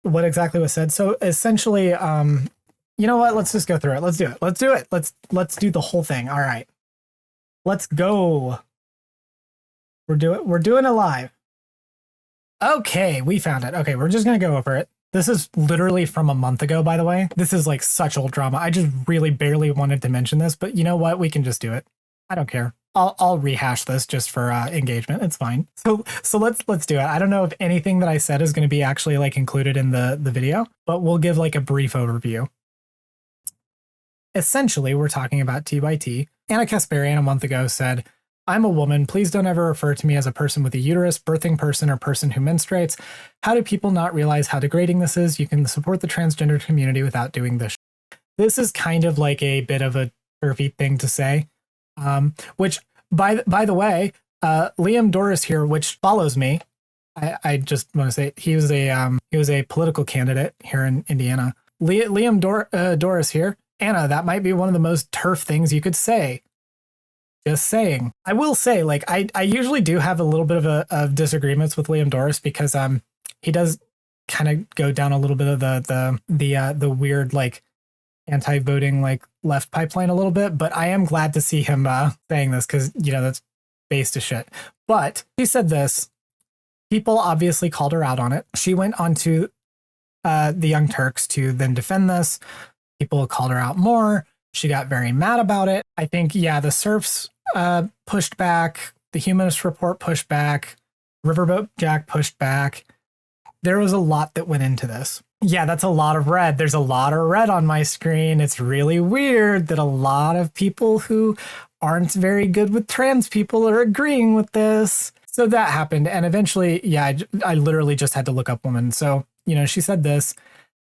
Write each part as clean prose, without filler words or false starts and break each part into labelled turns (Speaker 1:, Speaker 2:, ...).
Speaker 1: What exactly was said? So essentially, you know what? Let's just go through it. Let's do it. Let's do it. Let's do the whole thing. All right. Let's go. We're doing it live. Okay, we found it. Okay, we're just gonna go over it. This is literally from a month ago, by the way. This is like such old drama. I just really barely wanted to mention this, but you know what? We can just do it. I don't care. I'll rehash this just for engagement. It's fine. So let's do it. I don't know if anything that I said is going to be actually like included in the video, but we'll give like a brief overview. Essentially, we're talking about T by T. Anna Kasparian a month ago said, "I'm a woman. Please don't ever refer to me as a person with a uterus, birthing person, or person who menstruates. How do people not realize how degrading this is? You can support the transgender community without doing this." This is kind of like a bit of a TERFy thing to say. Which by the way, Liam Doris here, which follows me, I just want to say he was a political candidate here in Indiana. Liam Doris here, Anna, that might be one of the most TERF things you could say. Just saying. I will say, like, I usually do have a little bit of disagreements with Liam Doris because he does kind of go down a little bit of the weird like anti-voting like left pipeline a little bit, but I am glad to see him saying this because you know that's based to shit. But she said this. People obviously called her out on it. She went on to the Young Turks to then defend this. People called her out more. She got very mad about it. I think, yeah, the serfs pushed back. The Humanist Report pushed back. Riverboat Jack pushed back. There was a lot that went into this. Yeah, that's a lot of red. There's a lot of red on my screen. It's really weird that a lot of people who aren't very good with trans people are agreeing with this. So that happened. And eventually, yeah, I literally just had to look up woman. So, you know, she said this.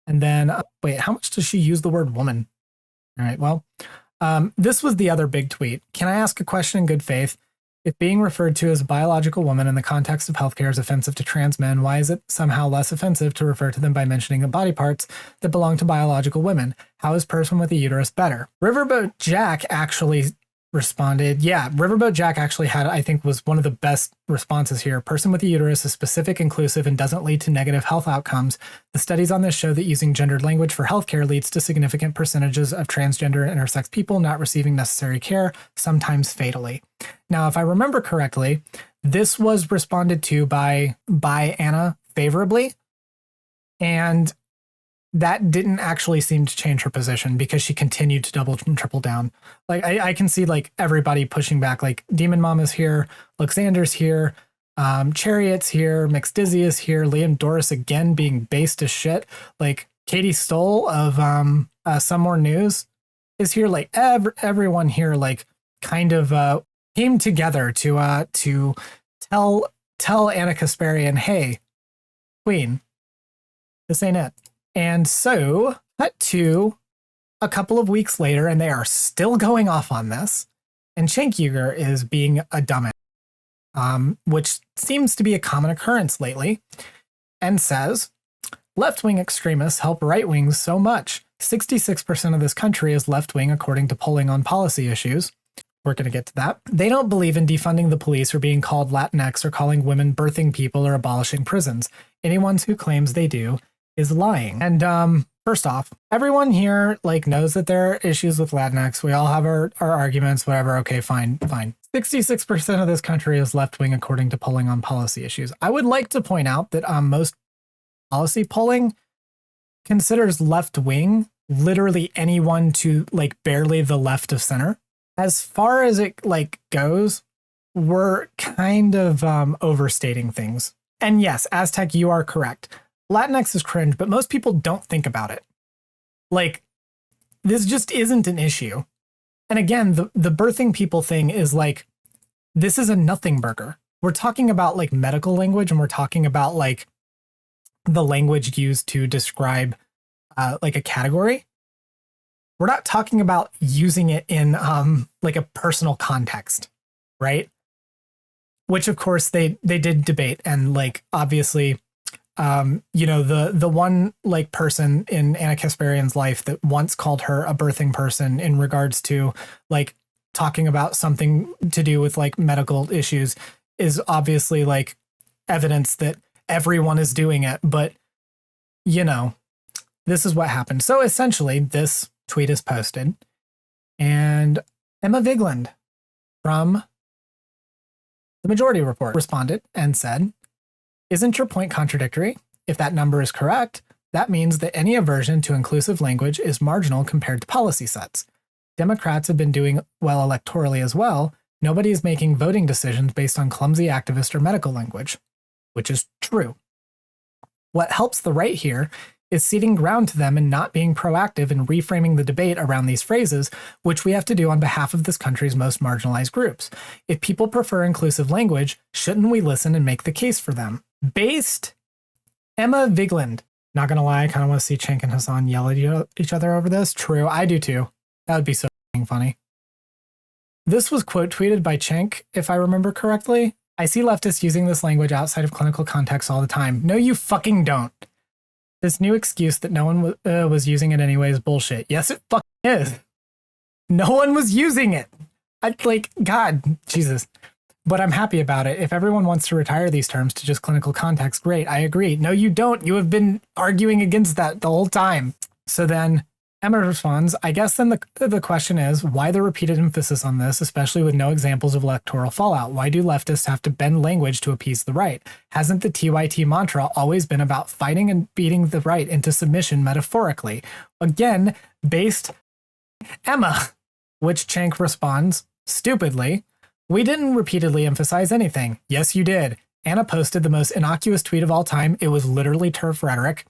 Speaker 1: And then, wait, how much does she use the word woman? All right, well, this was the other big tweet. Can I ask a question in good faith? If being referred to as a biological woman in the context of healthcare is offensive to trans men, why is it somehow less offensive to refer to them by mentioning the body parts that belong to biological women? How is person with a uterus better? Riverboat Jack actually responded. Yeah, Riverboat Jack actually had, I think, was one of the best responses here. Person with a uterus is specific, inclusive, and doesn't lead to negative health outcomes. The studies on this show that using gendered language for healthcare leads to significant percentages of transgender and intersex people not receiving necessary care, sometimes fatally. Now, if I remember correctly, this was responded to by Anna favorably, and that didn't actually seem to change her position because she continued to double and triple down. Like I can see like everybody pushing back, like Demon Mama's here, Luxander's here, Chariot's here, Mixed Dizzy is here, Liam Doris again being based as shit. Like Katie Stoll of Some More News is here. Like everyone here like kind of came together to tell Anna Kasparian, hey, Queen, this ain't it. And so, cut to a couple of weeks later, and they are still going off on this. And Cenk Uygur is being a dumbass, which seems to be a common occurrence lately, and says, left-wing extremists help right-wings so much. 66% of this country is left-wing according to polling on policy issues. We're going to get to that. They don't believe in defunding the police or being called Latinx or calling women birthing people or abolishing prisons. Anyone who claims they do is lying. And first off, everyone here like knows that there are issues with Latinx. We all have our arguments, whatever. Okay, fine. 66% of this country is left-wing according to polling on policy issues. I would like to point out that most policy polling considers left-wing literally anyone to like barely the left of center. As far as it like goes, we're kind of overstating things. And yes, Aztec, you are correct. Latinx is cringe, but most people don't think about it. Like, this just isn't an issue. And again, the birthing people thing is like, this is a nothing burger. We're talking about like medical language, and we're talking about like the language used to describe like a category. We're not talking about using it in like a personal context, right? Which of course they did debate, and like obviously you know, the one like person in Anna Kasparian's life that once called her a birthing person in regards to like talking about something to do with like medical issues is obviously like evidence that everyone is doing it. But you know, this is what happened. So essentially, this tweet is posted, and Emma Vigeland from the Majority Report responded and said, "Isn't your point contradictory? If that number is correct, that means that any aversion to inclusive language is marginal compared to policy sets. Democrats have been doing well electorally as well. Nobody is making voting decisions based on clumsy activist or medical language," which is true. What helps the right here is ceding ground to them and not being proactive in reframing the debate around these phrases, which we have to do on behalf of this country's most marginalized groups. If people prefer inclusive language, shouldn't we listen and make the case for them? Based Emma Vigeland. Not gonna lie, I kind of want to see Cenk and Hassan yell at each other over this. True, I do too. That would be so funny. This was quote tweeted by Cenk, if I remember correctly. "I see leftists using this language outside of clinical context all the time." No, you fucking don't. This new excuse that no one was using it anyway is bullshit. Yes, it fucking is. No one was using it. God, Jesus. But I'm happy about it. If everyone wants to retire these terms to just clinical context, great, I agree. No, you don't. You have been arguing against that the whole time. So then Emma responds, "I guess then the question is, why the repeated emphasis on this, especially with no examples of electoral fallout? Why do leftists have to bend language to appease the right? Hasn't the TYT mantra always been about fighting and beating the right into submission metaphorically?" Again, based Emma, which Cenk responds, "Stupidly, we didn't repeatedly emphasize anything." Yes, you did. Anna posted the most innocuous tweet of all time. It was literally TERF rhetoric,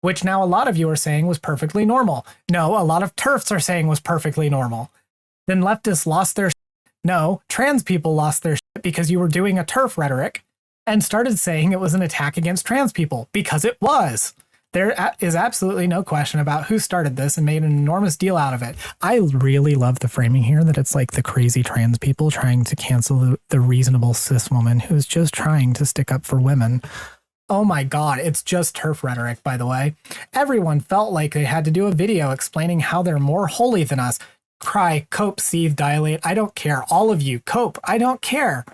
Speaker 1: which now a lot of you are saying was perfectly normal. No, a lot of TERFs are saying was perfectly normal. Then leftists lost their shit. No, trans people lost their shit because you were doing a TERF rhetoric and started saying it was an attack against trans people, because it was. There is absolutely no question about who started this and made an enormous deal out of it. I really love the framing here that it's like the crazy trans people trying to cancel the reasonable cis woman who's just trying to stick up for women. Oh my God, it's just TERF rhetoric, by the way. Everyone felt like they had to do a video explaining how they're more holy than us. Cry, cope, seethe, dilate. I don't care. All of you, cope. I don't care.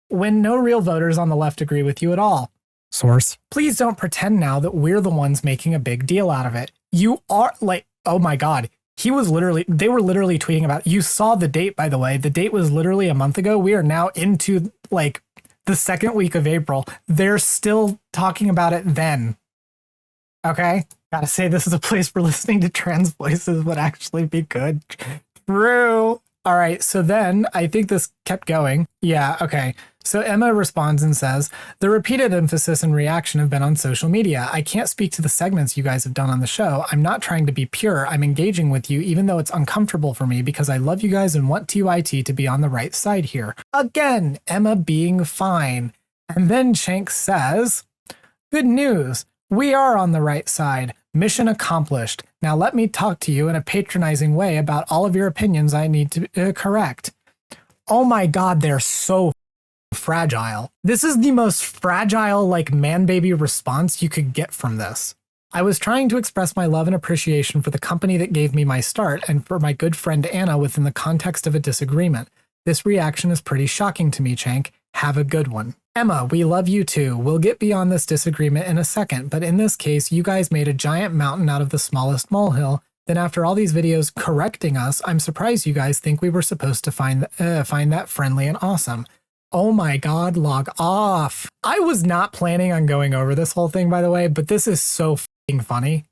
Speaker 1: When no real voters on the left agree with you at all. Source. Please don't pretend now that we're the ones making a big deal out of it. You are like, oh my God. They were literally tweeting about, you saw the date, by the way. The date was literally a month ago. We are now into like the second week of April. They're still talking about it then. Okay? Gotta say, this is a place where listening to trans voices would actually be good. True. All right, so then I think this kept going. Yeah, okay. So Emma responds and says, "The repeated emphasis and reaction have been on social media. I can't speak to the segments you guys have done on the show. I'm not trying to be pure. I'm engaging with you, even though it's uncomfortable for me because I love you guys and want TYT to be on the right side here." Again, Emma being fine. And then Cenk says, "Good news. We are on the right side. Mission accomplished. Now let me talk to you in a patronizing way about all of your opinions I need to correct." Oh my God, they're so fragile. This is the most fragile, like, man-baby response you could get from this. "I was trying to express my love and appreciation for the company that gave me my start and for my good friend Anna within the context of a disagreement. This reaction is pretty shocking to me, Cenk. Have a good one." Emma, we love you too. We'll get beyond this disagreement in a second, but in this case, you guys made a giant mountain out of the smallest molehill. Then after all these videos correcting us, I'm surprised you guys think we were supposed to find that friendly and awesome. Oh my God, log off. I was not planning on going over this whole thing, by the way, but this is so fucking funny.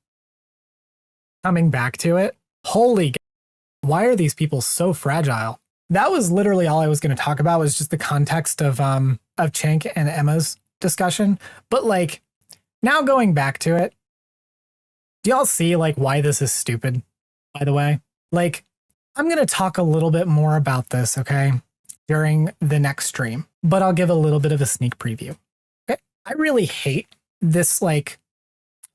Speaker 1: Coming back to it, holy God, why are these people so fragile? That was literally all I was going to talk about, was just the context of Cenk and Emma's discussion. But like, now going back to it, do y'all see like why this is stupid, by the way? Like, I'm going to talk a little bit more about this, okay, during the next stream, but I'll give a little bit of a sneak preview. Okay? I really hate this, like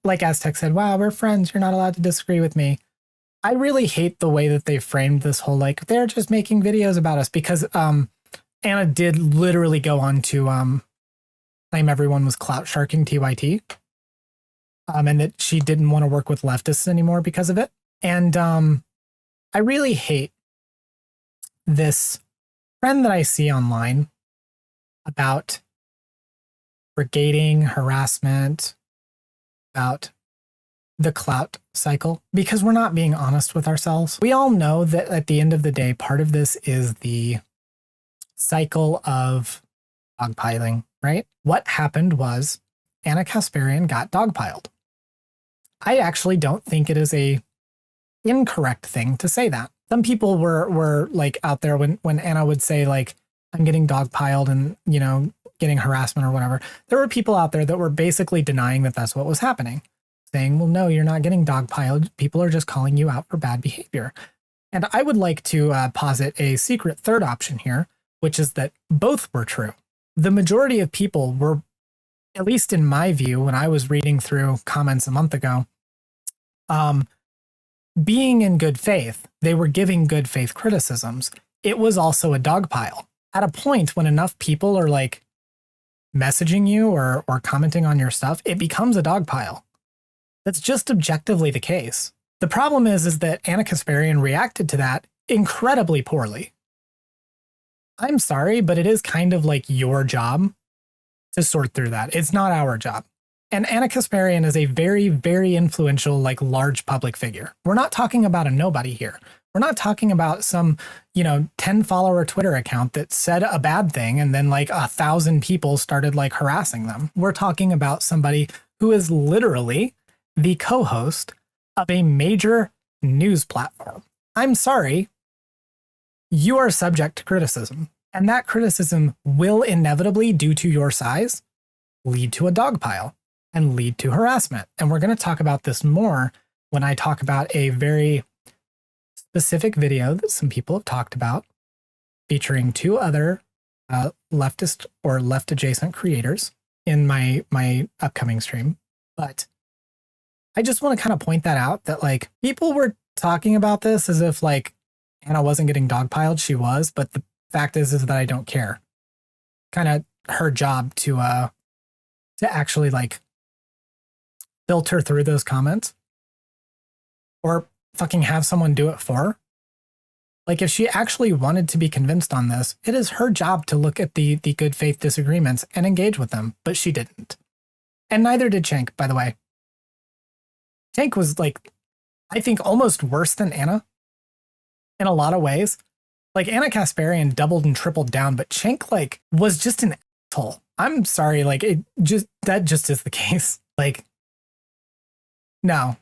Speaker 1: Aztec said, "Wow, we're friends. You're not allowed to disagree with me." I really hate the way that they framed this whole, like, they're just making videos about us, because Anna did literally go on to claim everyone was clout sharking TYT, and that she didn't want to work with leftists anymore because of it. And I really hate this trend that I see online about brigading, harassment, about the clout cycle, because we're not being honest with ourselves. We all know that at the end of the day, part of this is the cycle of dogpiling, right? What happened was Anna Kasparian got dogpiled. I actually don't think it is a incorrect thing to say that. Some people were like out there when Anna would say like, I'm getting dogpiled and, you know, getting harassment or whatever. There were people out there that were basically denying that that's what was happening, saying, well, no, you're not getting dogpiled. People are just calling you out for bad behavior. And I would like to posit a secret third option here, which is that both were true. The majority of people were, at least in my view, when I was reading through comments a month ago, being in good faith, they were giving good faith criticisms. It was also a dogpile. At a point when enough people are like messaging you or commenting on your stuff, it becomes a dogpile. That's just objectively the case. The problem is that Anna Kasparian reacted to that incredibly poorly. I'm sorry, but it is kind of like your job to sort through that. It's not our job. And Anna Kasparian is a very, very influential, like large public figure. We're not talking about a nobody here. We're not talking about some, 10 follower Twitter account that said a bad thing and then like 1,000 people started like harassing them. We're talking about somebody who is literally the co-host of a major news platform. I'm sorry, you are subject to criticism, and that criticism will inevitably, due to your size, lead to a dogpile and lead to harassment. And we're going to talk about this more when I talk about a very specific video that some people have talked about featuring two other leftist or left adjacent creators in my upcoming stream. But I just want to kind of point that out, that like people were talking about this as if like Anna wasn't getting dogpiled. She was, but the fact is that I don't care. Kind of her job to actually like filter through those comments or fucking have someone do it for her. Like if she actually wanted to be convinced on this, it is her job to look at the good faith disagreements and engage with them, but she didn't. And neither did Cenk, by the way. Cenk was like, I think almost worse than Anna in a lot of ways. Like Anna Kasparian doubled and tripled down, but Cenk like was just an asshole. I'm sorry, like that just is the case. Like, no,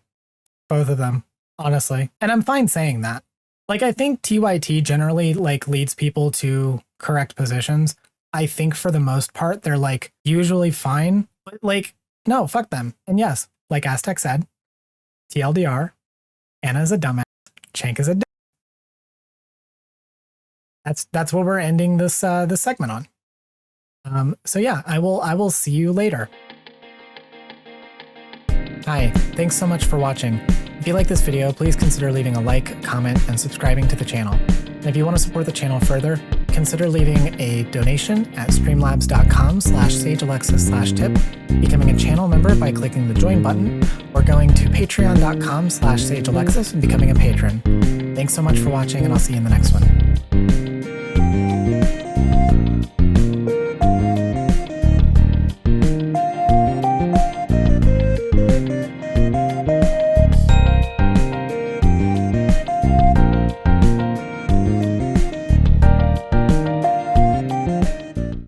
Speaker 1: both of them, honestly. And I'm fine saying that. Like, I think TYT generally like leads people to correct positions. I think for the most part, they're like usually fine, but like, no, fuck them. And yes, like Aztec said, TLDR, Anna's a dumbass, Cenk is a dumbass. That's what we're ending this this segment on. So yeah, I will see you later. Hi, thanks so much for watching. If you like this video, please consider leaving a like, comment, and subscribing to the channel. And if you want to support the channel further, consider leaving a donation at streamlabs.com/sagealexis/tip, becoming a channel member by clicking the join button, or going to patreon.com/sagealexis and becoming a patron. Thanks so much for watching, and I'll see you in the next one.